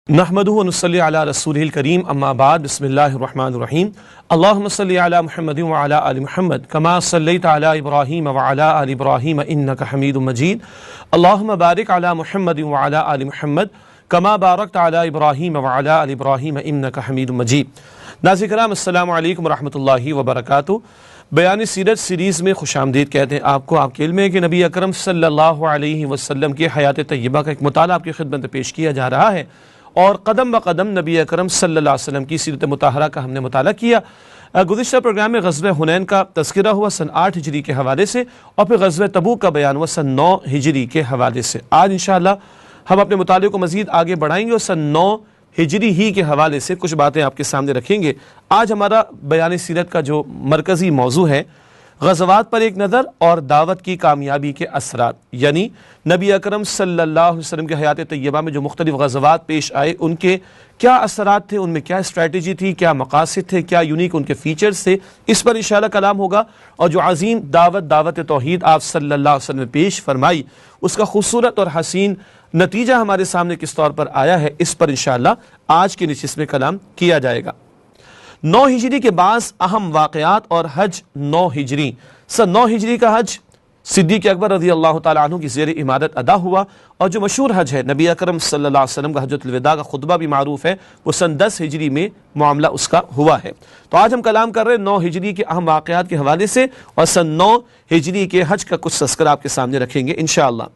نحمدہ ونصلی علی رسولہ الکریم اما بعد بسم اللہ الرحمن الرحیم اللہم صلی علی محمد وعلی آل محمد کما صلیت علی ابراہیم وعلی آل ابراہیم انکا حمید مجید اللہم بارک علی محمد وعلی آل محمد کما بارکت علی ابراہیم وعلی آل ابراہیم انکا حمید مجید۔ ناظرین کرام السلام علیکم ورحمۃ اللہ وبرکاتہ۔ بیان سیرت سیریز میں خوش آمدید کہتے ہیں آپ کو۔ آپ کے علم ہے کہ نبی اکرم صلی اللہ علیہ وسلم کی حیات طیبہ کا ایک مطالعہ آپ کی خدمت میں پیش کیا جا رہا ہے، اور قدم بقدم نبی اکرم صلی اللہ علیہ وسلم کی سیرت مطہرہ کا ہم نے مطالعہ کیا۔ گزشتہ پروگرام میں غزوہ حنین کا تذکرہ ہوا سن 8 ہجری کے حوالے سے، اور پھر غزوہ تبوک کا بیان ہوا سن 9 ہجری کے حوالے سے۔ آج انشاءاللہ ہم اپنے مطالعے کو مزید آگے بڑھائیں گے اور سن 9 ہجری ہی کے حوالے سے کچھ باتیں آپ کے سامنے رکھیں گے۔ آج ہمارا بیان سیرت کا جو مرکزی موضوع ہے، غزوات پر ایک نظر اور دعوت کی کامیابی کے اثرات، یعنی نبی اکرم صلی اللہ علیہ وسلم کے حیات طیبہ میں جو مختلف غزوات پیش آئے، ان کے کیا اثرات تھے، ان میں کیا اسٹریٹجی تھی، کیا مقاصد تھے، کیا یونیک ان کے فیچرز تھے، اس پر انشاءاللہ کلام ہوگا۔ اور جو عظیم دعوت توحید آپ صلی اللہ علیہ وسلم نے پیش فرمائی، اس کا خوبصورت اور حسین نتیجہ ہمارے سامنے کس طور پر آیا ہے، اس پر انشاءاللہ آج کی نشست میں کلام کیا جائے گا۔ 9 ہجری کے بعض اہم واقعات اور حج 9 ہجری۔ سن 9 ہجری کا حج صدیق اکبر رضی اللہ تعالیٰ عنہ کی زیر امارت ادا ہوا، اور جو مشہور حج ہے نبی اکرم صلی اللہ علیہ وسلم کا حجۃ الوداع کا خطبہ بھی معروف ہے، وہ سن 10 ہجری میں معاملہ اس کا ہوا ہے۔ تو آج ہم کلام کر رہے ہیں 9 ہجری کے اہم واقعات کے حوالے سے، اور سن 9 ہجری کے حج کا کچھ تذکرہ آپ کے سامنے رکھیں گے انشاءاللہ۔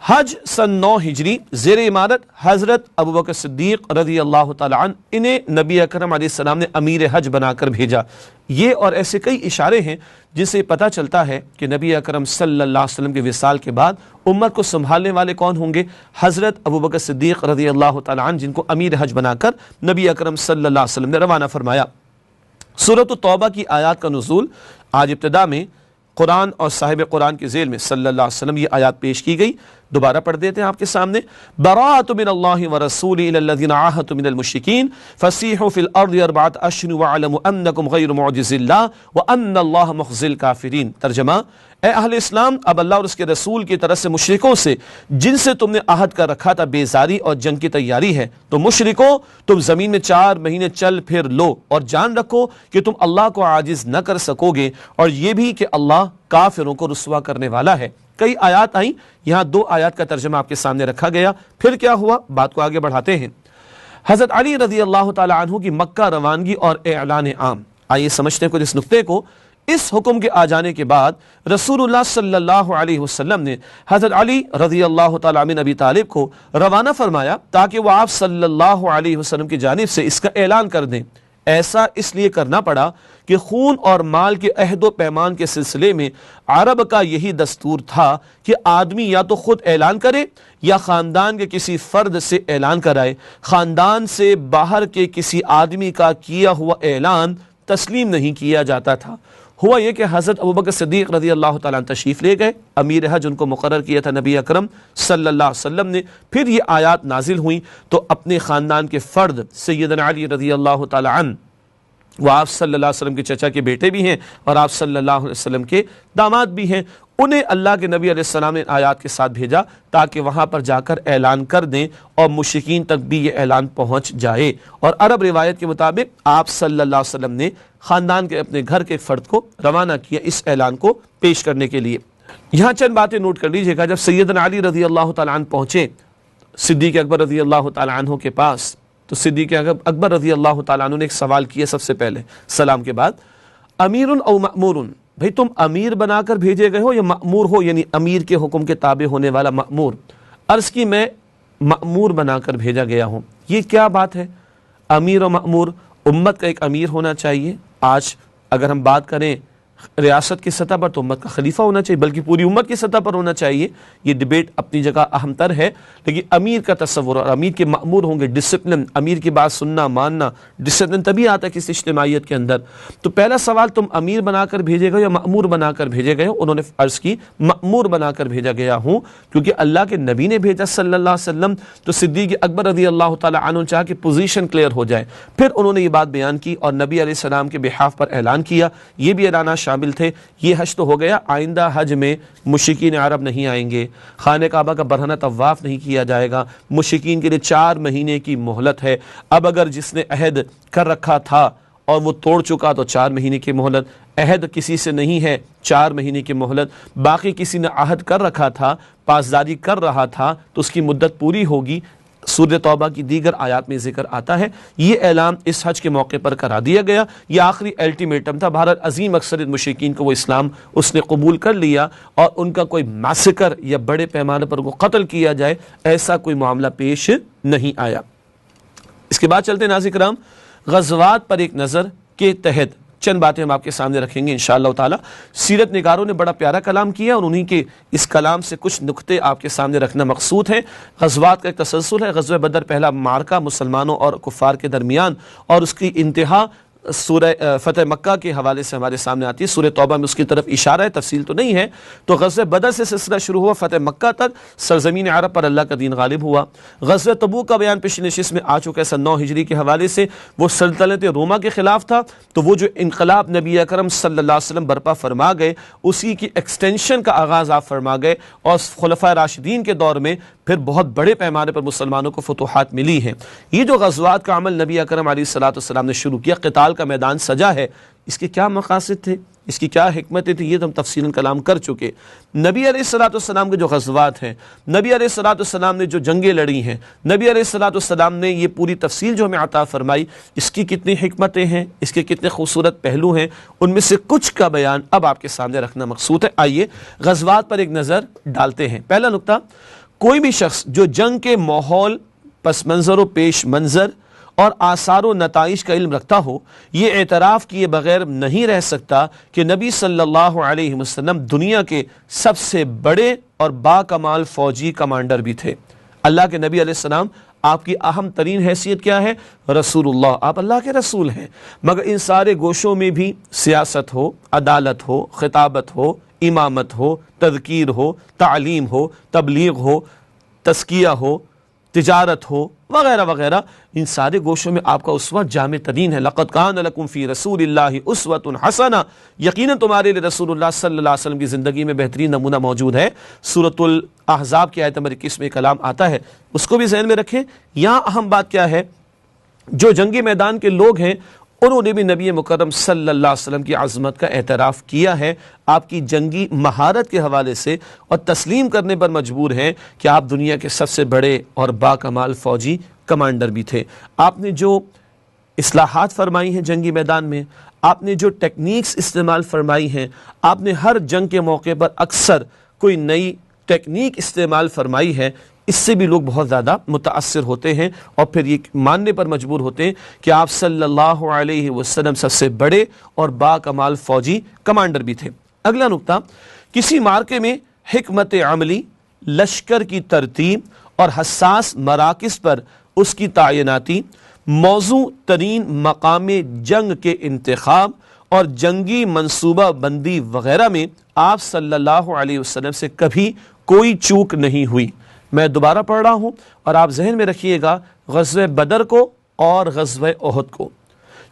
حج سن 9 ہجری، زیر امارت حضرت ابوبکر صدیق رضی اللہ تعالیٰ عنہ، انہیں نبی اکرم علیہ السلام نے امیر حج بنا کر بھیجا۔ یہ اور ایسے کئی اشارے ہیں جن سے پتہ چلتا ہے کہ نبی اکرم صلی اللہ علیہ وسلم کے وصال کے بعد امت کو سنبھالنے والے کون ہوں گے؟ حضرت ابوبکر صدیق رضی اللہ تعالیٰ عنہ، جن کو امیر حج بنا کر نبی اکرم صلی اللہ علیہ وسلم نے روانہ فرمایا۔ سورۃ التوبہ کی آیات کا نزول آج ابتدا میں قرآن اور صاحب قرآن کے ذیل میں صلی اللہ علیہ وسلم یہ آیات پیش کی گئی، دوبارہ پڑھ دیتے ہیں آپ کے سامنے۔ براءۃ من اللہ ورسولہ الی الذین عاہدتم من المشرکین فسیحوا فی الارض اربعۃ اشہر واعلموا انکم غیر معجز اللہ وان اللہ مخزی الکافرین۔ ترجمہ: اے اہل اسلام، اب اللہ اور اس کے رسول کی طرف سے مشرکوں سے جن سے تم نے عہد کر رکھا تھا بیزاری اور جنگ کی تیاری ہے، تو مشرکوں تم زمین میں 4 مہینے چل پھر لو، اور جان رکھو کہ تم اللہ کو عاجز نہ کر سکو گے، اور یہ بھی کہ اللہ کافروں کو رسوا کرنے والا ہے۔ کئی آیات آئیں، یہاں 2 آیات کا ترجمہ آپ کے سامنے رکھا گیا۔ پھر کیا ہوا، بات کو آگے بڑھاتے ہیں۔ حضرت علی رضی اللہ تعالی عنہ کی مکہ روانگی اور اعلان عام۔ آئیے سمجھتے ہیں کچھ اس نقطے کو۔ اس حکم کے آ جانے کے بعد رسول اللہ صلی اللہ علیہ وسلم نے حضرت علی رضی اللہ تعالیٰ عنہ ابی طالب کو روانہ فرمایا تاکہ وہ آپ صلی اللہ علیہ وسلم کی جانب سے اس کا اعلان کر دیں۔ ایسا اس لیے کرنا پڑا کہ خون اور مال کے عہد و پیمان کے سلسلے میں عرب کا یہی دستور تھا کہ آدمی یا تو خود اعلان کرے یا خاندان کے کسی فرد سے اعلان کرائے۔ خاندان سے باہر کے کسی آدمی کا کیا ہوا اعلان تسلیم نہیں کیا جاتا تھا۔ ہوا یہ کہ حضرت ابوبکر صدیق رضی اللہ تعالیٰ عنہ تشریف لے گئے، امیر حج ان کو مقرر کیا تھا نبی اکرم صلی اللہ علیہ وسلم نے۔ پھر یہ آیات نازل ہوئیں تو اپنے خاندان کے فرد سیدنا علی رضی اللہ تعالیٰ عنہ، وہ آپ صلی اللہ علیہ وسلم کے چچا کے بیٹے بھی ہیں اور آپ صلی اللہ علیہ وسلم کے داماد بھی ہیں، انہیں اللہ کے نبی علیہ السلام نے آیات کے ساتھ بھیجا تاکہ وہاں پر جا کر اعلان کر دیں اور مشرکین تک بھی یہ اعلان پہنچ جائے۔ اور عرب روایت کے مطابق آپ صلی اللہ علیہ وسلم نے خاندان کے اپنے گھر کے فرد کو روانہ کیا اس اعلان کو پیش کرنے کے لیے۔ یہاں چند باتیں نوٹ کر لیجئے گا۔ جب سیدنا علی رضی اللہ تعالیٰ عنہ پہنچے صدیق اکبر رضی اللہ تعالیٰ عنہ کے پاس، تو صدیق اکبر رضی اللہ تعالیٰ عنہ نے ایک سوال کیا سب سے پہلے سلام کے بعد، امیر او مأمور، بھئی تم امیر بنا کر بھیجے گئے ہو یا مأمور ہو، یعنی امیر کے حکم کے تابع ہونے والا مأمور؟ عرض کی میں مأمور بنا کر بھیجا گیا ہوں۔ یہ کیا بات ہے؟ امیر و مأمور، امت کا ایک امیر ہونا چاہیے۔ آج اگر ہم بات کریں ریاست کی سطح پر تو امت کا خلیفہ ہونا چاہیے، بلکہ پوری امت کی سطح پر ہونا چاہیے۔ یہ ڈیبیٹ اپنی جگہ اہم تر ہے، لیکن امیر کا تصور اور امیر کے مأمور ہوں گے، ڈسپلن، امیر کی بات سننا ماننا، ڈسپلن تبھی آتا ہے کسی اجتماعیت کے اندر۔ تو پہلا سوال، تم امیر بنا کر بھیجے گئے یا مأمور بنا کر بھیجے گئے ہو؟ انہوں نے عرض کی مأمور بنا کر بھیجا گیا ہوں، کیونکہ اللہ کے نبی نے بھیجا صلی اللہ علیہ وسلم۔ تو صدیق اکبر رضی اللہ تعالیٰ عنہ چاہ کہ پوزیشن کلیئر ہو جائے، پھر انہوں نے یہ بات بیان کی اور نبی علیہ السلام کے بحاف پر اعلان کیا۔ یہ بھی اعلان شامل تھے۔ یہ حج تو ہو گیا، آئندہ حج میں مشرکین عرب نہیں آئیں گے، خانہ کعبہ کا برہنہ طواف نہیں کیا جائے گا، مشرکین کے لیے 4 مہینے کی مہلت ہے۔ اب اگر جس نے عہد کر رکھا تھا اور وہ توڑ چکا تو 4 مہینے کی مہلت، عہد کسی سے نہیں ہے 4 مہینے کی مہلت، باقی کسی نے عہد کر رکھا تھا، پاسداری کر رہا تھا تو اس کی مدت پوری ہوگی۔ سورہ توبہ کی دیگر آیات میں ذکر آتا ہے۔ یہ اعلان اس حج کے موقع پر کرا دیا گیا، یہ آخری الٹیمیٹم تھا۔ بھارت عظیم اکثریت مشرکین کو وہ اسلام اس نے قبول کر لیا، اور ان کا کوئی میسیکر یا بڑے پیمانے پر کو قتل کیا جائے ایسا کوئی معاملہ پیش نہیں آیا۔ اس کے بعد چلتے ناظرین کرام غزوات پر ایک نظر کے تحت چند باتیں ہم آپ کے سامنے رکھیں گے انشاءاللہ تعالی۔ سیرت نگاروں نے بڑا پیارا کلام کیا اور انہی کے اس کلام سے کچھ نقطے آپ کے سامنے رکھنا مقصود ہے۔ غزوات کا ایک تسلسل ہے۔ غزوہ بدر پہلا معرکہ مسلمانوں اور کفار کے درمیان، اور اس کی انتہا سورہ فتح مکہ کے حوالے سے ہمارے سامنے آتی ہے۔ سورہ توبہ میں اس کی طرف اشارہ ہے، تفصیل تو نہیں ہے۔ تو غزوہ بدر سے سلسلہ شروع ہوا، فتح مکہ تک سرزمین عرب پر اللہ کا دین غالب ہوا۔ غزوہ تبوک کا بیان پچھلی نشست میں آ چکا ہے، سن 9 ہجری کے حوالے سے وہ سلطنت روما کے خلاف تھا۔ تو وہ جو انقلاب نبی اکرم صلی اللہ علیہ وسلم برپا فرما گئے، اسی کی ایکسٹینشن کا آغاز آپ فرما گئے، اور خلفائے راشدین کے دور میں پھر بہت بڑے پیمانے پر مسلمانوں کو فتوحات ملی ہیں۔ یہ جو غزوات کا عمل نبی اکرم علیہ الصلوۃ والسلام نے شروع کیا، قتال کا میدان سجا ہے، اس کے کیا مقاصد تھے، اس کی کیا حکمتیں تھیں، یہ تو ہم تفصیلاً کلام کر چکے۔ نبی علیہ الصلوۃ والسلام کے جو غزوات ہیں، نبی علیہ الصلوۃ والسلام نے جو جنگیں لڑی ہیں، نبی علیہ الصلوۃ والسلام نے یہ پوری تفصیل جو ہمیں عطا فرمائی، اس کی کتنی حکمتیں ہیں، اس کے کتنے خوبصورت پہلو ہیں، ان میں سے کچھ کا بیان اب آپ کے سامنے رکھنا مقصود ہے۔ آئیے غزوات پر ایک نظر ڈالتے ہیں۔ پہلا نقطہ، کوئی بھی شخص جو جنگ کے ماحول، پس منظر و پیش منظر اور آثار و نتائج کا علم رکھتا ہو، یہ اعتراف کیے بغیر نہیں رہ سکتا کہ نبی صلی اللہ علیہ وسلم دنیا کے سب سے بڑے اور با کمال فوجی کمانڈر بھی تھے۔ اللہ کے نبی علیہ السلام، آپ کی اہم ترین حیثیت کیا ہے؟ رسول اللہ، آپ اللہ کے رسول ہیں، مگر ان سارے گوشوں میں بھی سیاست ہو، عدالت ہو، خطابت ہو، امامت ہو، تذکیر ہو، تعلیم ہو، تبلیغ ہو، تزکیہ ہو، تجارت ہو، وغیرہ وغیرہ، ان سارے گوشوں میں آپ کا اسوہ جامع ترین ہے۔ لَقَدْ كَانَ لَكُمْ فِي رَسُولِ اللَّهِ أُسْوَةٌ حَسَنَةٌ، یقیناً تمہارے لیے رسول اللہ صلی اللہ علیہ وسلم کی زندگی میں بہترین نمونہ موجود ہے۔ سورۃ الاحزاب کی آیت نمبر 21 میں کلام آتا ہے، اس کو بھی ذہن میں رکھیں۔ یہاں اہم بات کیا ہے، جو جنگی میدان کے لوگ ہیں انہوں نے بھی نبی مکرم صلی اللہ علیہ وسلم کی عظمت کا اعتراف کیا ہے، آپ کی جنگی مہارت کے حوالے سے، اور تسلیم کرنے پر مجبور ہیں کہ آپ دنیا کے سب سے بڑے اور با کمال فوجی کمانڈر بھی تھے۔ آپ نے جو اصلاحات فرمائی ہیں جنگی میدان میں، آپ نے جو ٹیکنیکس استعمال فرمائی ہیں، آپ نے ہر جنگ کے موقع پر اکثر کوئی نئی ٹیکنیک استعمال فرمائی ہے، اس سے بھی لوگ بہت زیادہ متاثر ہوتے ہیں، اور پھر یہ ماننے پر مجبور ہوتے ہیں کہ آپ صلی اللہ علیہ وسلم سب سے بڑے اور با کمال فوجی کمانڈر بھی تھے۔ اگلا نقطہ، کسی معرکے میں حکمت عملی، لشکر کی ترتیب اور حساس مراکز پر اس کی تعیناتی، موزوں ترین مقام جنگ کے انتخاب اور جنگی منصوبہ بندی وغیرہ میں آپ صلی اللہ علیہ وسلم سے کبھی کوئی چوک نہیں ہوئی۔ میں دوبارہ پڑھ رہا ہوں اور آپ ذہن میں رکھیے گا غزوہ بدر کو اور غزوہ احد کو۔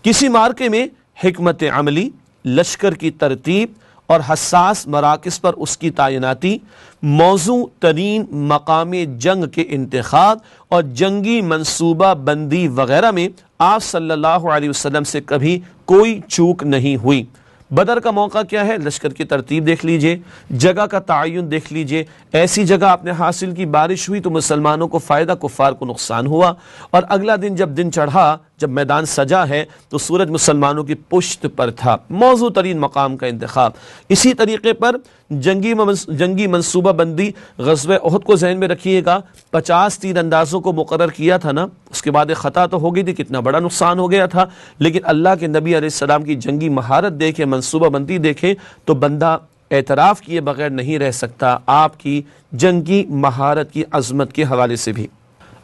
کسی معرکے میں حکمت عملی، لشکر کی ترتیب اور حساس مراکز پر اس کی تعیناتی، موزوں ترین مقام جنگ کے انتخاب اور جنگی منصوبہ بندی وغیرہ میں آپ صلی اللہ علیہ وسلم سے کبھی کوئی چوک نہیں ہوئی۔ بدر کا موقع کیا ہے؟ لشکر کی ترتیب دیکھ لیجئے، جگہ کا تعین دیکھ لیجئے، ایسی جگہ آپ نے حاصل کی، بارش ہوئی تو مسلمانوں کو فائدہ، کفار کو نقصان ہوا، اور اگلا دن جب دن چڑھا، جب میدان سجا ہے تو سورج مسلمانوں کی پشت پر تھا، موزوں ترین مقام کا انتخاب۔ اسی طریقے پر جنگی منصوبہ بندی، غزوہ احد کو ذہن میں رکھیے گا، 50 تیر اندازوں کو مقرر کیا تھا نا، اس کے بعد ایک خطا تو ہو گئی تھی، کتنا بڑا نقصان ہو گیا تھا، لیکن اللہ کے نبی علیہ السلام کی جنگی مہارت دیکھیں، منصوبہ بندی دیکھیں تو بندہ اعتراف کیے بغیر نہیں رہ سکتا آپ کی جنگی مہارت کی عظمت کے حوالے سے بھی۔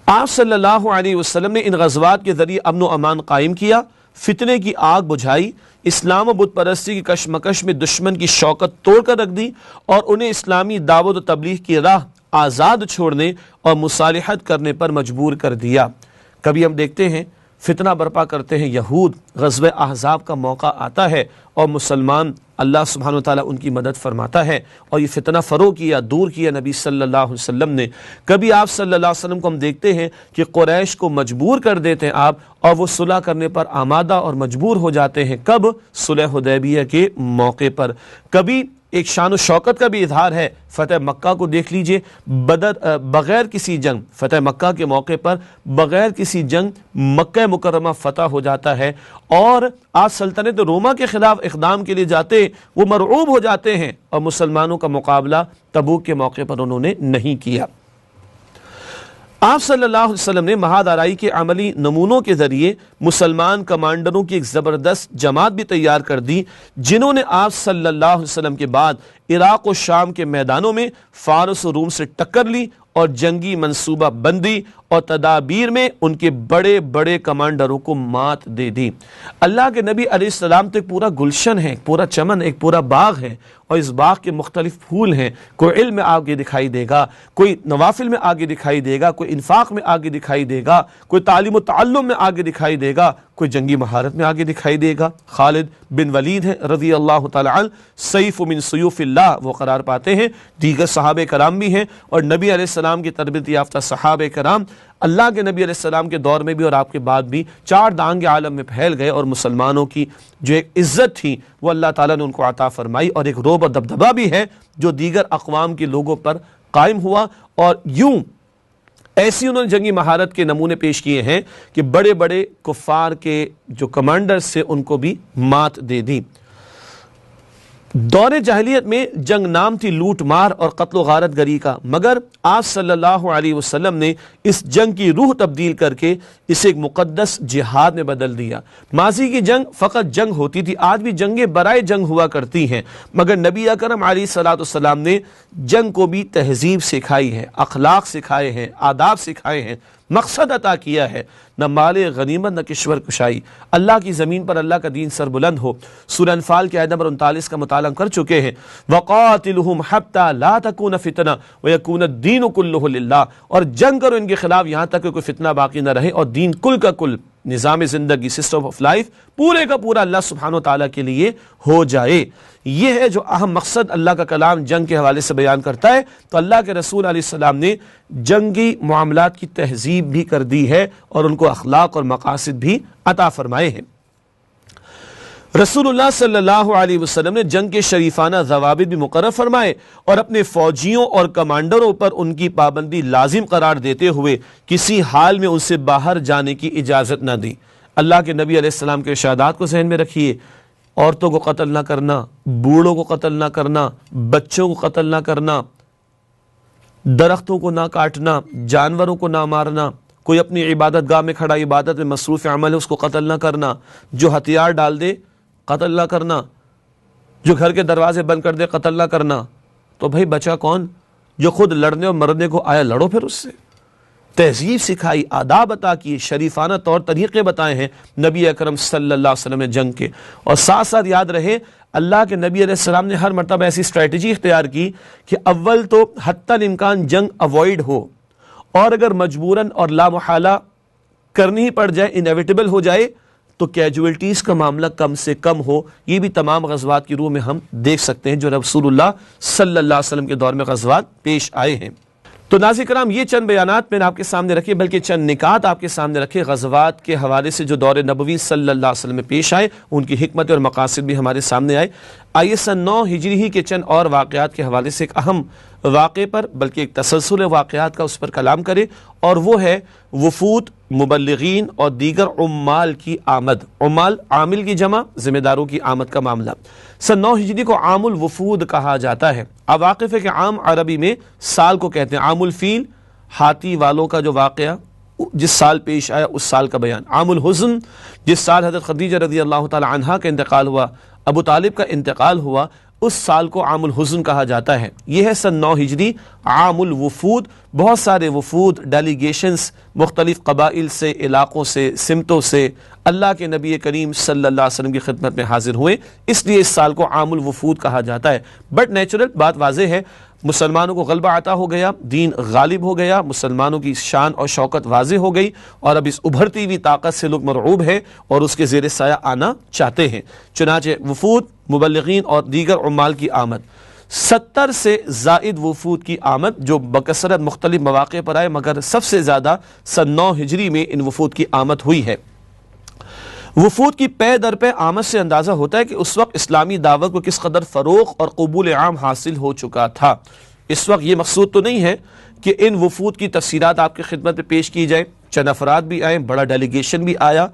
آپ صلی اللہ علیہ وسلم نے ان غزوات کے ذریعے امن و امان قائم کیا، فتنے کی آگ بجھائی، اسلام و بت پرستی کی کشمکش میں دشمن کی شوکت توڑ کر رکھ دی، اور انہیں اسلامی دعوت و تبلیغ کی راہ آزاد چھوڑنے اور مصالحت کرنے پر مجبور کر دیا۔ کبھی ہم دیکھتے ہیں فتنہ برپا کرتے ہیں یہود، غزوہ احزاب کا موقع آتا ہے اور مسلمان اللہ سبحانہ وتعالیٰ ان کی مدد فرماتا ہے اور یہ فتنہ فروغ کیا، دور کیا نبی صلی اللہ علیہ وسلم نے۔ کبھی آپ صلی اللہ علیہ وسلم کو ہم دیکھتے ہیں کہ قریش کو مجبور کر دیتے ہیں آپ، اور وہ صلح کرنے پر آمادہ اور مجبور ہو جاتے ہیں۔ کب؟ صلح حدیبیہ کے موقع پر۔ کبھی ایک شان و شوکت کا بھی اظہار ہے، فتح مکہ کو دیکھ لیجئے، بغیر کسی جنگ، فتح مکہ کے موقع پر بغیر کسی جنگ مکہ مکرمہ فتح ہو جاتا ہے، اور آپ سلطنت روما کے خلاف اقدام کے لیے جاتے، وہ مرعوب ہو جاتے ہیں، اور مسلمانوں کا مقابلہ تبوک کے موقع پر انہوں نے نہیں کیا۔ آپ صلی اللہ علیہ وسلم نے مہاد آرائی کے عملی نمونوں کے ذریعے مسلمان کمانڈروں کی ایک زبردست جماعت بھی تیار کر دی، جنہوں نے آپ صلی اللہ علیہ وسلم کے بعد عراق و شام کے میدانوں میں فارس و روم سے ٹکر لی اور جنگی منصوبہ بندی اور تدابیر میں ان کے بڑے بڑے کمانڈروں کو مات دے دی۔ اللہ کے نبی علیہ السلام تو ایک پورا گلشن ہے، ایک پورا چمن، ایک پورا باغ ہے، اور اس باغ کے مختلف پھول ہیں۔ کوئی علم میں آگے دکھائی دے گا، کوئی نوافل میں آگے دکھائی دے گا، کوئی انفاق میں آگے دکھائی دے گا، کوئی تعلیم و تعلم میں آگے دکھائی دے گا، کوئی جنگی مہارت میں آگے دکھائی دے گا۔ خالد بن ولید ہے رضی اللہ تعالی عنہ، سیف من سیوف اللہ وہ قرار پاتے ہیں، دیگر صحابہ کرام بھی ہیں، اور نبی علیہ السلام کی تربیت یافتہ صحابہ کرام اللہ کے نبی علیہ السلام کے دور میں بھی اور آپ کے بعد بھی چار دانگ عالم میں پھیل گئے، اور مسلمانوں کی جو ایک عزت تھی وہ اللہ تعالیٰ نے ان کو عطا فرمائی، اور ایک رعب و دبدبہ بھی ہے جو دیگر اقوام کے لوگوں پر قائم ہوا، اور یوں ایسی انہوں نے جنگی مہارت کے نمونے پیش کیے ہیں کہ بڑے بڑے کفار کے جو کمانڈرز سے ان کو بھی مات دے دی۔ دور جاہلیت میں جنگ نام تھی لوٹ مار اور قتل و غارت گری کا، مگر آپ صلی اللہ علیہ وسلم نے اس جنگ کی روح تبدیل کر کے اسے ایک مقدس جہاد میں بدل دیا۔ ماضی کی جنگ فقط جنگ ہوتی تھی، آج بھی جنگیں برائے جنگ ہوا کرتی ہیں، مگر نبی اکرم علیہ الصلوۃ والسلام نے جنگ کو بھی تہذیب سکھائی ہے، اخلاق سکھائے ہیں، آداب سکھائے ہیں، مقصد عطا کیا ہے، نہ مال غنیمت نہ کشور کشائی، اللہ کی زمین پر اللہ کا دین سربلند ہو۔ سورہ انفال کے آیت نمبر 39 کا مطالعہ کر چکے ہیں، وَقَاتِلُهُمْ حَتَّى لَا تَكُونَ فِتْنَةٌ وَيَكُونَ الدِّينُ كُلُّهُ لِلَّهِ، اور جنگ کرو ان کے خلاف یہاں تک کہ کوئی فتنہ باقی نہ رہے، اور دین کل کا کل، نظام زندگی، سسٹم آف لائف پورے کا پورا اللہ سبحانہ وتعالیٰ کے لیے ہو جائے۔ یہ ہے جو اہم مقصد اللہ کا کلام جنگ کے حوالے سے بیان کرتا ہے۔ تو اللہ کے رسول علیہ السلام نے جنگی معاملات کی تہذیب بھی کر دی ہے، اور ان کو اخلاق اور مقاصد بھی عطا فرمائے ہیں۔ رسول اللہ صلی اللہ علیہ وسلم نے جنگ کے شریفانہ ضوابط بھی مقرر فرمائے، اور اپنے فوجیوں اور کمانڈروں پر ان کی پابندی لازم قرار دیتے ہوئے کسی حال میں ان سے باہر جانے کی اجازت نہ دی۔ اللہ کے نبی علیہ السلام کے ارشادات کو ذہن میں رکھیے، عورتوں کو قتل نہ کرنا، بوڑھوں کو قتل نہ کرنا، بچوں کو قتل نہ کرنا، درختوں کو نہ کاٹنا، جانوروں کو نہ مارنا، کوئی اپنی عبادت گاہ میں کھڑا عبادت میں مصروف عمل ہے اس کو قتل نہ کرنا، جو ہتھیار ڈال دے قتل نہ کرنا، جو گھر کے دروازے بند کر دے قتل نہ کرنا۔ تو بھائی بچا کون؟ جو خود لڑنے اور مرنے کو آیا، لڑو پھر اس سے۔ تہذیب سکھائی، آداب عطا کیے، شریفانہ طور طریقے بتائے ہیں نبی اکرم صلی اللہ علیہ وسلم نے جنگ کے۔ اور ساتھ ساتھ یاد رہے اللہ کے نبی علیہ السلام نے ہر مرتبہ ایسی اسٹریٹجی اختیار کی کہ اول تو حتی الامکان جنگ اوائڈ ہو، اور اگر مجبوراً اور لا محالہ کرنی ہی پڑ جائے، انیویٹیبل ہو جائے، تو کیجویلٹیز کا معاملہ کم سے کم ہو۔ یہ بھی تمام غزوات کی روح میں ہم دیکھ سکتے ہیں جو رسول اللہ صلی اللہ علیہ وسلم کے دور میں غزوات پیش آئے ہیں۔ تو ناظرین کرام، یہ چند بیانات میں نے آپ کے سامنے رکھے، بلکہ چند نکات آپ کے سامنے رکھے غزوات کے حوالے سے جو دور نبوی صلی اللہ علیہ وسلم میں پیش آئے، ان کی حکمت اور مقاصد بھی ہمارے سامنے آئے۔ آئیے سن 9 ہجری ہی کے چند اور واقعات کے حوالے سے ایک اہم واقعے پر، بلکہ ایک تسلسل واقعات کا اس پر کلام کرے، اور وہ ہے وفود، مبلغین اور دیگر عمال کی آمد۔ عمال عامل کی جمع، ذمہ داروں کی آمد کا معاملہ۔ سن 9 ہجری کو عام الوفود کہا جاتا ہے۔ اب واقف ہے کہ عام عربی میں سال کو کہتے ہیں، عام الفیل ہاتھی والوں کا جو واقعہ جس سال پیش آیا اس سال کا بیان، عام الحزن جس سال حضرت خدیجہ رضی اللہ تعالی عنہا کا انتقال ہوا، ابو طالب کا انتقال ہوا، اس سال کو عام الحزن کہا جاتا ہے۔ یہ ہے سن 9 ہجری عام الوفود۔ بہت سارے وفود، ڈیلیگیشنز مختلف قبائل سے، علاقوں سے، سمتوں سے اللہ کے نبی کریم صلی اللہ علیہ وسلم کی خدمت میں حاضر ہوئے، اس لیے اس سال کو عام الوفود کہا جاتا ہے۔ بٹ نیچرل بات واضح ہے، مسلمانوں کو غلبہ عطا ہو گیا، دین غالب ہو گیا، مسلمانوں کی شان اور شوکت واضح ہو گئی، اور اب اس ابھرتی ہوئی طاقت سے لوگ مرعوب ہیں اور اس کے زیر سایہ آنا چاہتے ہیں۔ چنانچہ وفود، مبلغین اور دیگر عمال کی آمد، 70 سے زائد وفود کی آمد جو بکثرت مختلف مواقع پر آئے، مگر سب سے زیادہ سن 9 ہجری میں ان وفود کی آمد ہوئی ہے۔ وفود کی پے در پے آمد سے اندازہ ہوتا ہے کہ اس وقت اسلامی دعوت کو کس قدر فروغ اور قبول عام حاصل ہو چکا تھا۔ اس وقت یہ مقصود تو نہیں ہے کہ ان وفود کی تفصیلات آپ کی خدمت میں پیش کی جائیں، چند افراد بھی آئیں، بڑا ڈیلیگیشن بھی آیا،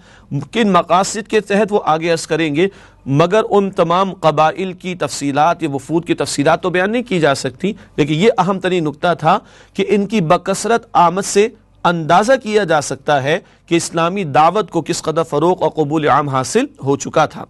کن مقاصد کے تحت وہ آگے عرض کریں گے، مگر ان تمام قبائل کی تفصیلات یا وفود کی تفصیلات تو بیان نہیں کی جا سکتی، لیکن یہ اہم ترین نکتہ تھا کہ ان کی بکثرت آمد سے اندازہ کیا جا سکتا ہے کہ اسلامی دعوت کو کس قدر فروغ اور قبول عام حاصل ہو چکا تھا۔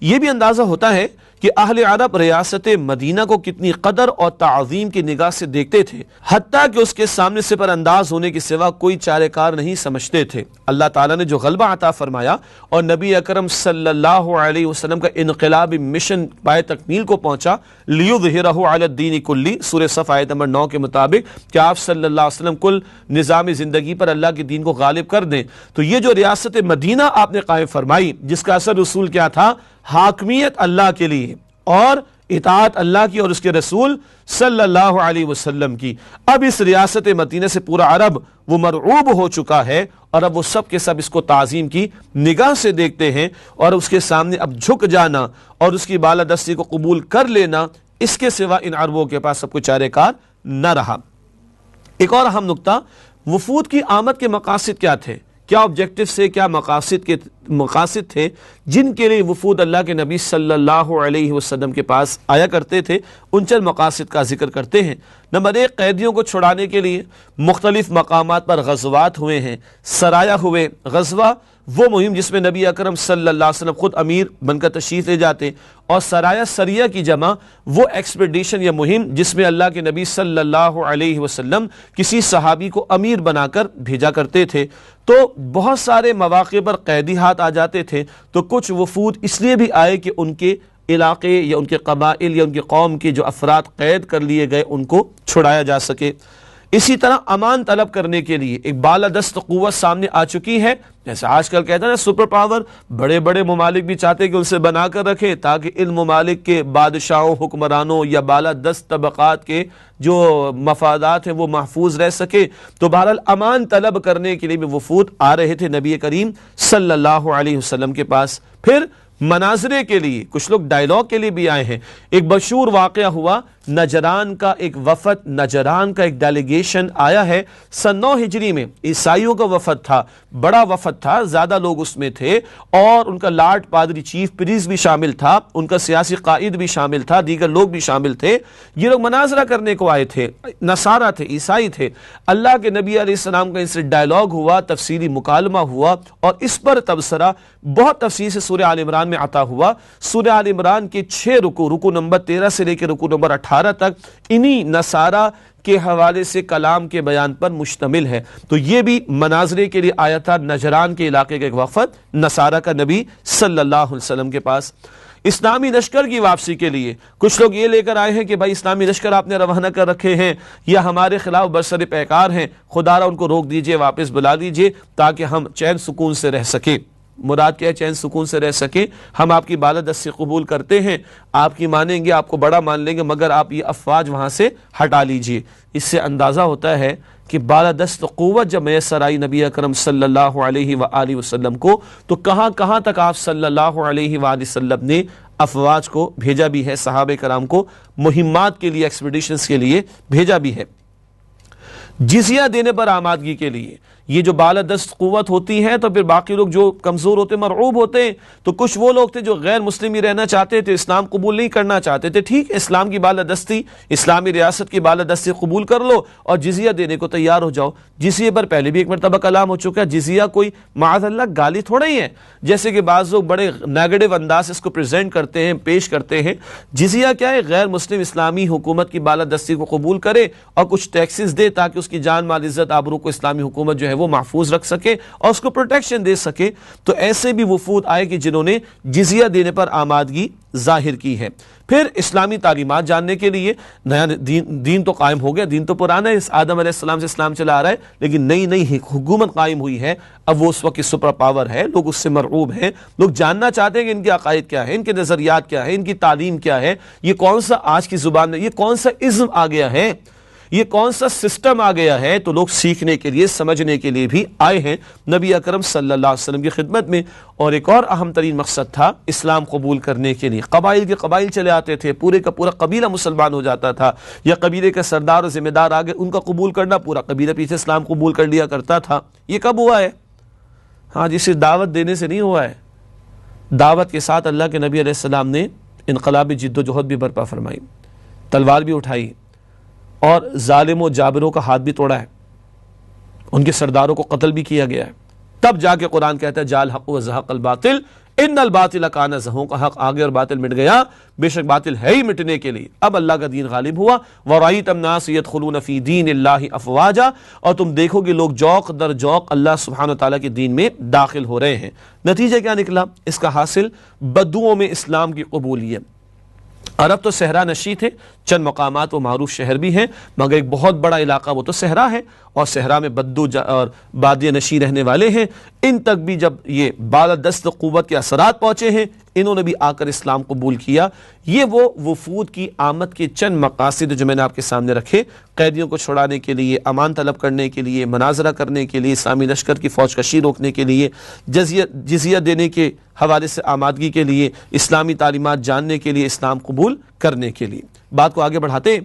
یہ بھی اندازہ ہوتا ہے کہ اہل عرب ریاست مدینہ کو کتنی قدر اور تعظیم کی نگاہ سے دیکھتے تھے، حتیٰ کہ اس کے سامنے سپر انداز ہونے کے سوا کوئی چارہ کار نہیں سمجھتے تھے۔ اللہ تعالیٰ نے جو غلبہ عطا فرمایا اور نبی اکرم صلی اللہ علیہ وسلم کا انقلابی مشن پائے تکمیل کو پہنچا، لیظہرہ علی الدین کلی، سورہ صف آیت نمبر 9 کے مطابق کہ آپ صلی اللہ علیہ وسلم کل نظام زندگی پر اللہ کے دین کو غالب کر دیں، تو یہ جو ریاست مدینہ آپ نے قائم فرمائی، جس کا اثر رسول کیا تھا؟ حاکمیت اللہ کے لیے اور اطاعت اللہ کی اور اس کے رسول صلی اللہ علیہ وسلم کی۔ اب اس ریاست مدینہ سے پورا عرب وہ مرعوب ہو چکا ہے، اور اب وہ سب کے سب اس کو تعظیم کی نگاہ سے دیکھتے ہیں، اور اس کے سامنے اب جھک جانا اور اس کی بالادستی کو قبول کر لینا، اس کے سوا ان عربوں کے پاس سب کچھ چارہ کار نہ رہا۔ ایک اور اہم نکتہ، وفود کی آمد کے مقاصد کیا تھے؟ کیا آبجیکٹو سے، کیا مقاصد تھے جن کے لیے وفود اللہ کے نبی صلی اللہ علیہ وسلم کے پاس آیا کرتے تھے؟ ان چند مقاصد کا ذکر کرتے ہیں۔ نمبر 1، قیدیوں کو چھڑانے کے لیے مختلف مقامات پر غزوات ہوئے ہیں، سرایا ہوئے۔ غزوہ وہ مہم جس میں نبی اکرم صلی اللہ علیہ وسلم خود امیر بن کر تشریف لے جاتے، اور سرایا، سریہ کی جمع، وہ ایکسپیڈیشن یا مہم جس میں اللہ کے نبی صلی اللہ علیہ وسلم کسی صحابی کو امیر بنا کر بھیجا کرتے تھے۔ تو بہت سارے مواقع پر قیدی ہاتھ آ جاتے تھے، تو کچھ وفود اس لیے بھی آئے کہ ان کے علاقے یا ان کے قبائل یا ان کی قوم کے جو افراد قید کر لیے گئے ان کو چھڑایا جا سکے۔ اسی طرح امان طلب کرنے کے لیے ایک بالادست قوت سامنے آ چکی ہے، جیسے آج کل کہتے ہیں نا سپر پاور، بڑے بڑے ممالک بھی چاہتے ہیں کہ ان سے بنا کر رکھیں تاکہ ان ممالک کے بادشاہوں، حکمرانوں یا بالادست طبقات کے جو مفادات ہیں وہ محفوظ رہ سکے۔ تو بہرحال امان طلب کرنے کے لیے بھی وفود آ رہے تھے نبی کریم صلی اللہ علیہ وسلم کے پاس۔ پھر مناظرے کے لیے کچھ لوگ ڈائلاگ کے لیے بھی آئے ہیں۔ ایک مشہور واقعہ ہوا، نجران کا ایک وفد، نجران کا ایک ڈیلیگیشن آیا ہے سن 9 ہجری میں، عیسائیوں کا وفد تھا، بڑا وفد تھا، زیادہ لوگ اس میں تھے، اور ان کا لارڈ پادری چیف پریس بھی شامل تھا، ان کا سیاسی قائد بھی شامل تھا، دیگر لوگ بھی شامل تھے۔ یہ لوگ مناظرہ کرنے کو آئے تھے، نصارہ تھے، عیسائی تھے۔ اللہ کے نبی علیہ السلام کا ان سے ڈائلاگ ہوا، تفصیلی مکالمہ ہوا، اور اس پر تبصرہ بہت تفصیل سے سورہ آل عمران میں عطا ہوا۔ سورہ آل عمران کے 6 رکوع نمبر 13 سے لے کے رکوع نمبر 18 تک انہی نصارہ کے حوالے سے کلام کے بیان پر مشتمل ہے۔ تو یہ بھی مناظرے کے لیے آیا تھا نجران کے علاقے کا ایک وفد نصارہ کا نبی صلی اللہ علیہ وسلم کے پاس۔ اسلامی لشکر کی واپسی کے لیے کچھ لوگ یہ لے کر آئے ہیں کہ بھائی اسلامی لشکر آپ نے روانہ کر رکھے ہیں یا ہمارے خلاف برسر پیکار ہیں، خدا را ان کو روک دیجئے، واپس بلا دیجئے تاکہ ہم چین سکون سے رہ سکیں۔ مراد کیا ہے؟ چین سکون سے رہ سکیں۔ ہم آپ کی بالادستی قبول کرتے ہیں، آپ کی مانیں گے، آپ کو بڑا مان لیں گے، مگر آپ یہ افواج وہاں سے ہٹا لیجئے۔ اس سے اندازہ ہوتا ہے کہ بالادست قوت جب میسر آئی نبی اکرم صلی اللہ علیہ وآلہ وسلم کو، تو کہاں کہاں تک آپ صلی اللہ علیہ وآلہ وسلم نے افواج کو بھیجا بھی ہے، صحابہ کرام کو مہمات کے لیے، ایکسپیڈیشنز کے لیے بھیجا بھی ہے۔ جزیہ دینے پر آمادگی کے لیے یہ جو بالادست قوت ہوتی ہے، تو پھر باقی لوگ جو کمزور ہوتے، مرعوب ہوتے ہیں، تو کچھ وہ لوگ تھے جو غیر مسلم ہی رہنا چاہتے تھے، اسلام قبول نہیں کرنا چاہتے تھے۔ ٹھیک ہے، اسلام کی بالادستی، اسلامی ریاست کی بالادستی قبول کر لو اور جزیہ دینے کو تیار ہو جاؤ۔ جزیہ پر پہلے بھی ایک مرتبہ کلام ہو چکا ہے، جزیہ کوئی معاذ اللہ گالی تھوڑا ہی ہے، جیسے کہ بعض لوگ بڑے نیگیٹو انداز اس کو پریزنٹ کرتے ہیں، پیش کرتے ہیں۔ جزیہ کیا ہے؟ غیر مسلم اسلامی حکومت کی بالادستی کو قبول کرے اور کچھ ٹیکسز دے تاکہ اس کی جان مال، عزت، آبرو کو اسلامی حکومت جو ہے وہ محفوظ رکھ سکے اور اس کو پروٹیکشن دے سکے. تو ایسے بھی وفود آئے کہ جنہوں نے جزیہ دینے پر آمادگی ظاہر کی ہے. پھر اسلامی تعلیمات جاننے کے لیے نیا دین تو قائم ہو گیا, دین تو پرانا ہے, آدم علیہ السلام سے اسلام چلا آ رہا ہے, لیکن نئی حکومت قائم ہوئی ہے. اب وہ اس وقت کی سپر پاور ہے, لوگ اس سے مرعوب ہیں, لوگ جاننا چاہتے ہیں کہ ان کے عقائد کیا ہے, ان کے نظریات کیا ہے, ان کی تعلیم کیا ہے, یہ کون سا آج کی زبان میں یہ کون سا ازم آ گیا ہے, یہ کون سا سسٹم آ گیا ہے. تو لوگ سیکھنے کے لیے, سمجھنے کے لیے بھی آئے ہیں نبی اکرم صلی اللہ علیہ وسلم کی خدمت میں. اور ایک اور اہم ترین مقصد تھا اسلام قبول کرنے کے لیے. قبائل کے قبائل چلے آتے تھے, پورے کا پورا قبیلہ مسلمان ہو جاتا تھا, یا قبیلے کا سردار اور ذمہ دار آگے ان کا قبول کرنا, پورا قبیلہ پیچھے اسلام قبول کر لیا کرتا تھا. یہ کب ہوا ہے؟ ہاں جی, صرف دعوت دینے سے نہیں ہوا ہے. دعوت کے ساتھ اللہ کے نبی علیہ السلام نے انقلابی جد و جہد بھی برپا فرمائی, تلوار بھی اٹھائی, اور ظالم و جابروں کا ہاتھ بھی توڑا ہے, ان کے سرداروں کو قتل بھی کیا گیا ہے. تب جا کے قرآن کہتا ہے جال حق و زحق الباطل ان الباطل کان زہوقا, حق آگے اور باطل مٹ گیا, بے شک باطل ہے ہی مٹنے کے لیے. اب اللہ کا دین غالب ہوا. وَرَأَيْتَ النَّاسَ يَدْخُلُونَ فِي دِينِ اللَّهِ أَفْوَاجًا, اور تم دیکھو گے لوگ جوق در جوق اللہ سبحانہ وتعالیٰ کے دین میں داخل ہو رہے ہیں. نتیجہ کیا نکلا اس کا حاصل؟ بدوؤں میں اسلام کی قبولیت. عرب تو صحرا نشی تھے, چند مقامات وہ معروف شہر بھی ہیں, مگر ایک بہت بڑا علاقہ وہ تو صحرا ہے, اور صحرا میں بدو اور بادیہ نشی رہنے والے ہیں. ان تک بھی جب یہ بالادست قوت کے اثرات پہنچے ہیں, انہوں نے بھی آ کر اسلام قبول کیا. یہ وہ وفود کی آمد کے چند مقاصد جو میں نے آپ کے سامنے رکھے, قیدیوں کو چھڑانے کے لیے, امان طلب کرنے کے لیے, مناظرہ کرنے کے لیے, اسلامی لشکر کی فوج کشی روکنے کے لیے, جزیہ دینے کے حوالے سے آمادگی کے لیے, اسلامی تعلیمات جاننے کے لیے, اسلام قبول کرنے کے لیے. بات کو آگے بڑھاتے,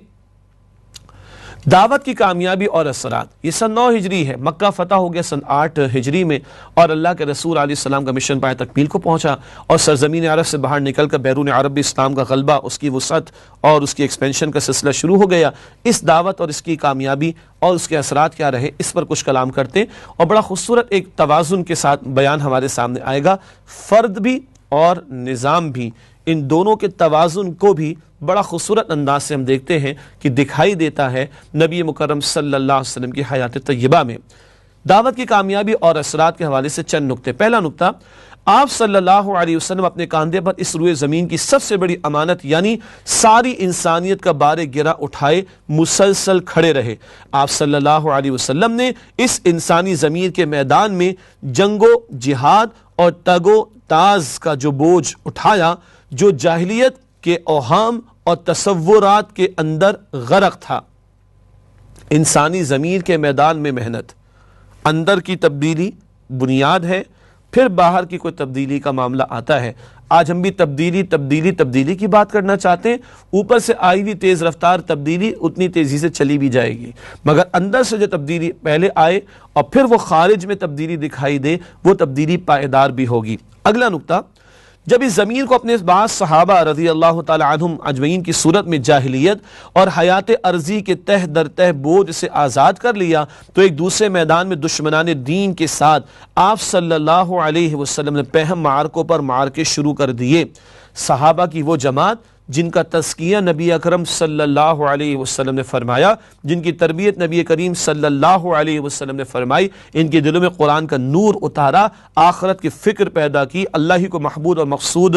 دعوت کی کامیابی اور اثرات. یہ سن 9 ہجری ہے, مکہ فتح ہو گیا سن 8 ہجری میں, اور اللہ کے رسول علیہ السلام کا مشن پائے تکمیل کو پہنچا, اور سرزمین عرب سے باہر نکل کر بیرون عرب بھی اسلام کا غلبہ, اس کی وسعت اور اس کی ایکسپینشن کا سلسلہ شروع ہو گیا. اس دعوت اور اس کی کامیابی اور اس کے اثرات کیا رہے, اس پر کچھ کلام کرتے ہیں, اور بڑا خوبصورت ایک توازن کے ساتھ بیان ہمارے سامنے آئے گا. فرد بھی اور نظام بھی, ان دونوں کے توازن کو بھی بڑا خوبصورت انداز سے ہم دیکھتے ہیں کہ دکھائی دیتا ہے نبی مکرم صلی اللہ علیہ وسلم کی حیات طیبہ میں. دعوت کی کامیابی اور اثرات کے حوالے سے چند نکتے. پہلا نکتہ, آپ صلی اللہ علیہ وسلم اپنے کاندھے پر اس روئے زمین کی سب سے بڑی امانت یعنی ساری انسانیت کا بار گرہ اٹھائے مسلسل کھڑے رہے. آپ صلی اللہ علیہ وسلم نے اس انسانی ضمیر کے میدان میں جنگ و جہاد اور تگ و تاز کا جو بوجھ اٹھایا, جو جاہلیت کے اوہام اور تصورات کے اندر غرق تھا. انسانی ضمیر کے میدان میں محنت, اندر کی تبدیلی بنیاد ہے, پھر باہر کی کوئی تبدیلی کا معاملہ آتا ہے. آج ہم بھی تبدیلی کی بات کرنا چاہتے ہیں. اوپر سے آئی ہوئی تیز رفتار تبدیلی اتنی تیزی سے چلی بھی جائے گی, مگر اندر سے جو تبدیلی پہلے آئے اور پھر وہ خارج میں تبدیلی دکھائی دے, وہ تبدیلی پائیدار بھی ہوگی. اگلا نکتہ, جب اس ضمیر کو اپنے بعض صحابہ رضی اللہ تعالی عنہم اجمعین کی صورت میں جاہلیت اور حیات ارضی کے تہ در تہ بوجھ سے آزاد کر لیا, تو ایک دوسرے میدان میں دشمنان دین کے ساتھ آپ صلی اللہ علیہ وسلم نے پہم معرکوں پر معرکے شروع کر دیے. صحابہ کی وہ جماعت جن کا تزکیہ نبی اکرم صلی اللہ علیہ وسلم نے فرمایا, جن کی تربیت نبی کریم صلی اللہ علیہ وسلم نے فرمائی, ان کے دلوں میں قرآن کا نور اتارا, آخرت کی فکر پیدا کی, اللہ ہی کو محبوب اور مقصود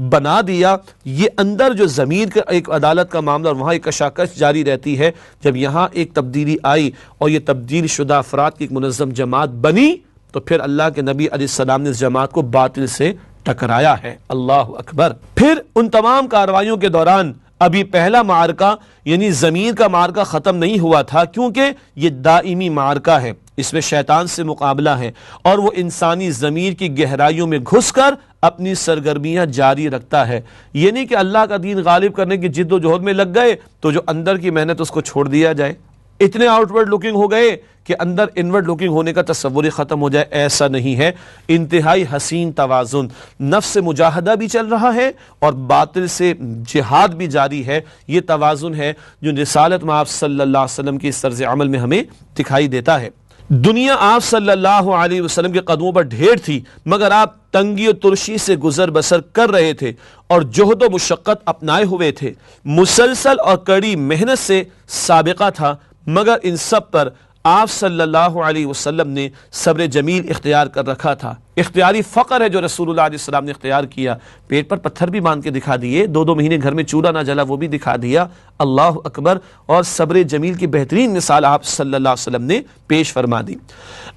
بنا دیا. یہ اندر جو ضمیر کا ایک عدالت کا معاملہ اور وہاں ایک کشاکش جاری رہتی ہے, جب یہاں ایک تبدیلی آئی اور یہ تبدیل شدہ افراد کی ایک منظم جماعت بنی, تو پھر اللہ کے نبی علیہ السلام نے اس جماعت کو باطل سے ٹکرایا ہے. اللہ اکبر. پھر ان تمام کارروائیوں کے دوران ابھی پہلا معرکہ یعنی ضمیر کا معرکہ ختم نہیں ہوا تھا, کیونکہ یہ دائمی معرکہ ہے, اس میں شیطان سے مقابلہ ہے, اور وہ انسانی ضمیر کی گہرائیوں میں گھس کر اپنی سرگرمیاں جاری رکھتا ہے. یہ نہیں کہ اللہ کا دین غالب کرنے کی جد و جہد میں لگ گئے تو جو اندر کی محنت اس کو چھوڑ دیا جائے, اتنے آؤٹ ورڈ لوکنگ ہو گئے کہ اندر انورڈ لوکنگ ہونے کا تصور ہی ختم ہو جائے. ایسا نہیں ہے. انتہائی حسین توازن, نفس سے مجاہدہ بھی چل رہا ہے اور باطل سے جہاد بھی جاری ہے. یہ توازن ہے جو رسالت میں آپ صلی اللہ علیہ وسلم کی اس طرز عمل میں ہمیں دکھائی دیتا ہے. دنیا آپ صلی اللہ علیہ وسلم کے قدموں پر ڈھیر تھی, مگر آپ تنگی و ترشی سے گزر بسر کر رہے تھے اور جہد و مشقت اپنائے ہوئے تھے. مسلسل اور کڑی محنت سے سابقہ تھا, مگر ان سب پر آپ صلی اللہ علیہ وسلم نے صبر جمیل اختیار کر رکھا تھا. اختیاری فقر ہے جو رسول اللہ علیہ السلام نے اختیار کیا. پیٹ پر پتھر بھی باندھ کے دکھا دیے, 2 مہینے گھر میں چولہا نہ جلا وہ بھی دکھا دیا. اللہ اکبر. اور صبر جمیل کی بہترین مثال آپ صلی اللہ علیہ وسلم نے پیش فرما دی.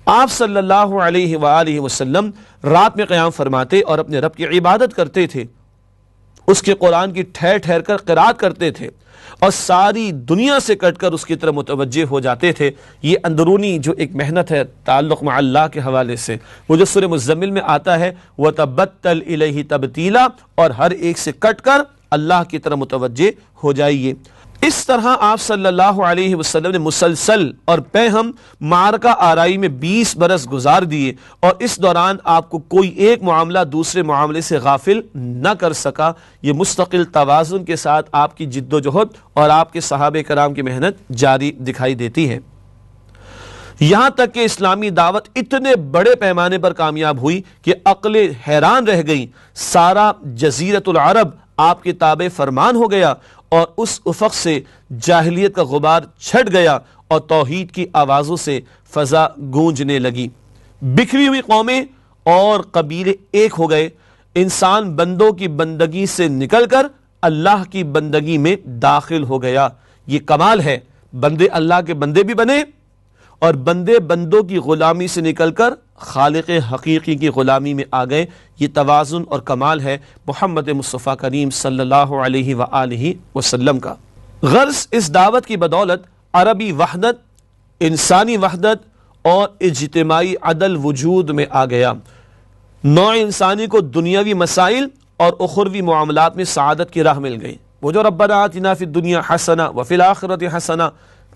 آپ صلی اللہ علیہ وآلہ وسلم رات میں قیام فرماتے اور اپنے رب کی عبادت کرتے تھے, اس کے قرآن کی ٹھہر ٹھہر کر قرات کرتے تھے اور ساری دنیا سے کٹ کر اس کی طرف متوجہ ہو جاتے تھے. یہ اندرونی جو ایک محنت ہے تعلق مع اللہ کے حوالے سے, وہ جو سورہ مزمل میں آتا ہے وَتَبَتَّلْ إِلَيْهِ تَبْتِيلًا, اور ہر ایک سے کٹ کر اللہ کی طرف متوجہ ہو جائیے. اس طرح آپ صلی اللہ علیہ وسلم نے مسلسل اور پیہم معرکہ آرائی میں 20 برس گزار دیے, اور اس دوران آپ کو کوئی ایک معاملہ دوسرے معاملے سے غافل نہ کر سکا. یہ مستقل توازن کے ساتھ آپ کی جد و جہد اور آپ کے صحابہ کرام کی محنت جاری دکھائی دیتی ہے. یہاں تک کہ اسلامی دعوت اتنے بڑے پیمانے پر کامیاب ہوئی کہ عقلیں حیران رہ گئیں. سارا جزیرۃ العرب آپ کے تابع فرمان ہو گیا, اور اس افق سے جاہلیت کا غبار چھٹ گیا اور توحید کی آوازوں سے فضا گونجنے لگی. بکھری ہوئی قومیں اور قبیلے ایک ہو گئے. انسان بندوں کی بندگی سے نکل کر اللہ کی بندگی میں داخل ہو گیا. یہ کمال ہے. بندے اللہ کے بندے بھی بنے اور بندے بندوں کی غلامی سے نکل کر خالق حقیقی کی غلامی میں آ گئے. یہ توازن اور کمال ہے محمد مصطفیٰ کریم صلی اللہ علیہ وآلہ وسلم کا. غرض اس دعوت کی بدولت عربی وحدت, انسانی وحدت اور اجتماعی عدل وجود میں آ گیا. نوع انسانی کو دنیاوی مسائل اور اخروی معاملات میں سعادت کی راہ مل گئی. وہ جو ربنا آتنا فی الدنیا حسنہ وفی الآخرۃ حسنہ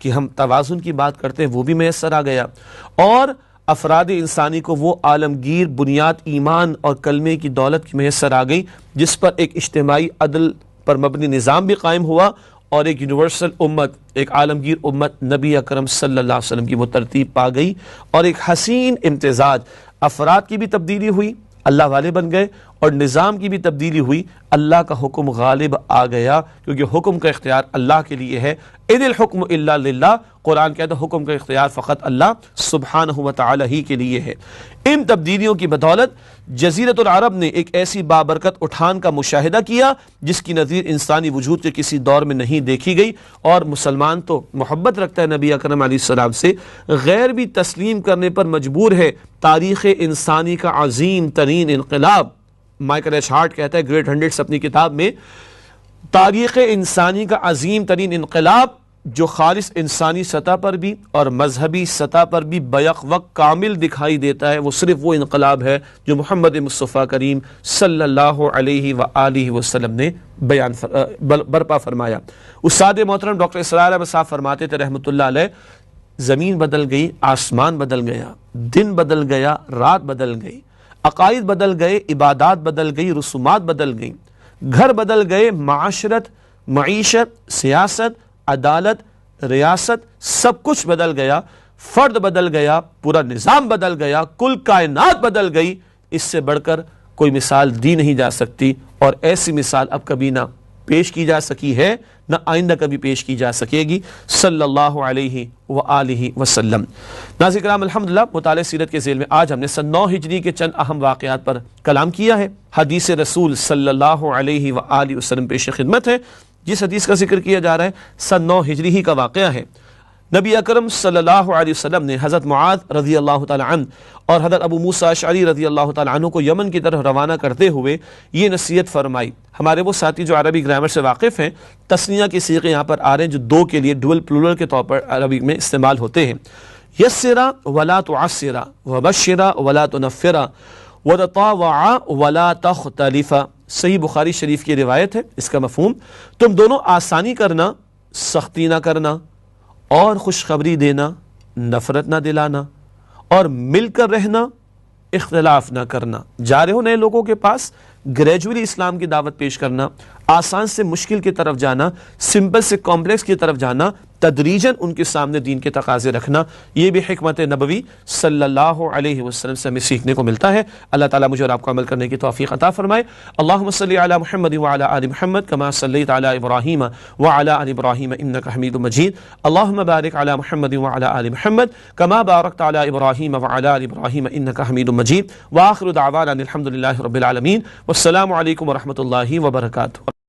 کہ ہم توازن کی بات کرتے ہیں وہ بھی میسر آ گیا, اور افراد انسانی کو وہ عالمگیر بنیاد ایمان اور کلمے کی دولت کی میسر آ گئی جس پر ایک اجتماعی عدل پر مبنی نظام بھی قائم ہوا, اور ایک یونیورسل امت, ایک عالمگیر امت نبی اکرم صلی اللہ علیہ وسلم کی وہ ترتیب پا گئی. اور ایک حسین امتزاج, افراد کی بھی تبدیلی ہوئی, اللہ والے بن گئے, اور نظام کی بھی تبدیلی ہوئی, اللہ کا حکم غالب آ گیا, کیونکہ حکم کا اختیار اللہ کے لیے ہے. اِنِ الْحُکْمُ إِلَّا لِلَّهِ, قرآن کہتا ہے حکم کا اختیار فقط اللہ سبحانہ وتعالی ہی کے لیے ہے. ان تبدیلیوں کی بدولت جزیرۃ العرب نے ایک ایسی بابرکت اٹھان کا مشاہدہ کیا جس کی نظیر انسانی وجود کے کسی دور میں نہیں دیکھی گئی. اور مسلمان تو محبت رکھتا ہے نبی اکرم علیہ السلام سے, غیر بھی تسلیم کرنے پر مجبور ہے. تاریخ انسانی کا عظیم ترین انقلاب, مائیکل ایچ ہارٹ کہتا ہے گریٹ 100 اپنی کتاب میں, تاریخ انسانی کا عظیم ترین انقلاب جو خالص انسانی سطح پر بھی اور مذہبی سطح پر بھی بیک وقت کامل دکھائی دیتا ہے, وہ صرف وہ انقلاب ہے جو محمد مصطفیٰ کریم صلی اللہ علیہ وآلہ وسلم نے برپا فرمایا. استاد محترم ڈاکٹر اسرار احمد صاحب فرماتے تھے رحمۃ اللہ علیہ, زمین بدل گئی, آسمان بدل گیا, دن بدل گیا, رات بدل گئی, عقائد بدل گئے, عبادات بدل گئی, رسومات بدل گئیں, گھر بدل گئے, معاشرت, معیشت, سیاست, عدالت, ریاست, سب کچھ بدل گیا, فرد بدل گیا, پورا نظام بدل گیا, کل کائنات بدل گئی. اس سے بڑھ کر کوئی مثال دی نہیں جا سکتی, اور ایسی مثال اب کبھی نہ پیش کی جا سکی ہے نہ آئندہ کبھی پیش کی جا سکے گی صلی اللہ علیہ وآلہ وسلم. ناظرین کرام, الحمدللہ مطالعہ سیرت کے ذیل میں آج ہم نے سن 9 ہجری کے چند اہم واقعات پر کلام کیا ہے. حدیث رسول صلی اللہ علیہ وآلہ وسلم پیش خدمت ہے. جس حدیث کا ذکر کیا جا رہا ہے سن 9 ہجری ہی کا واقعہ ہے. نبی اکرم صلی اللہ علیہ وسلم نے حضرت معاذ رضی اللہ تعالی عنہ اور حضرت ابو موسیٰ اشعری رضی اللہ تعالی عنہ کو یمن کی طرف روانہ کرتے ہوئے یہ نصیحت فرمائی. ہمارے وہ ساتھی جو عربی گرامر سے واقف ہیں, تثنیہ کے صیغے یہاں پر آ رہے ہیں جو 2 کے لیے ڈوئل پلورل کے طور پر عربی میں استعمال ہوتے ہیں. یسرا ولا تعسرا وبشرا ولا تنفرا وتطاوعا ولا تختلفا. صحیح بخاری شریف کی روایت ہے. اس کا مفہوم, تم دونوں آسانی کرنا, سختی نہ کرنا, اور خوشخبری دینا, نفرت نہ دلانا, اور مل کر رہنا, اختلاف نہ کرنا. جا رہے ہو نئے لوگوں کے پاس, گریجولی اسلام کی دعوت پیش کرنا, آسان سے مشکل کی طرف جانا, سمپل سے کمپلیکس کی طرف جانا, تدریجاً ان کے سامنے دین کے تقاضے رکھنا، یہ بھی حکمت نبوی صلی اللہ علیہ وسلم سے ہمیں سیکھنے کو ملتا ہے۔ اللہ تعالیٰ مجھے اور آپ کو عمل کرنے کی توفیق عطا فرمائے۔ اللہم صلی علی محمد وعلی آل محمد کما صلیت علی ابراہیم وعلی آل ابراہیم انک حمید مجید۔ اللہم بارک علی محمد وعلی آل محمد کما بارکت علی ابراہیم وعلی آل ابراہیم انک حمید مجید۔ وآخر دعوانا الحمد للہ رب العالمین، والسلام علیکم ورحمۃ اللہ وبرکاتہ۔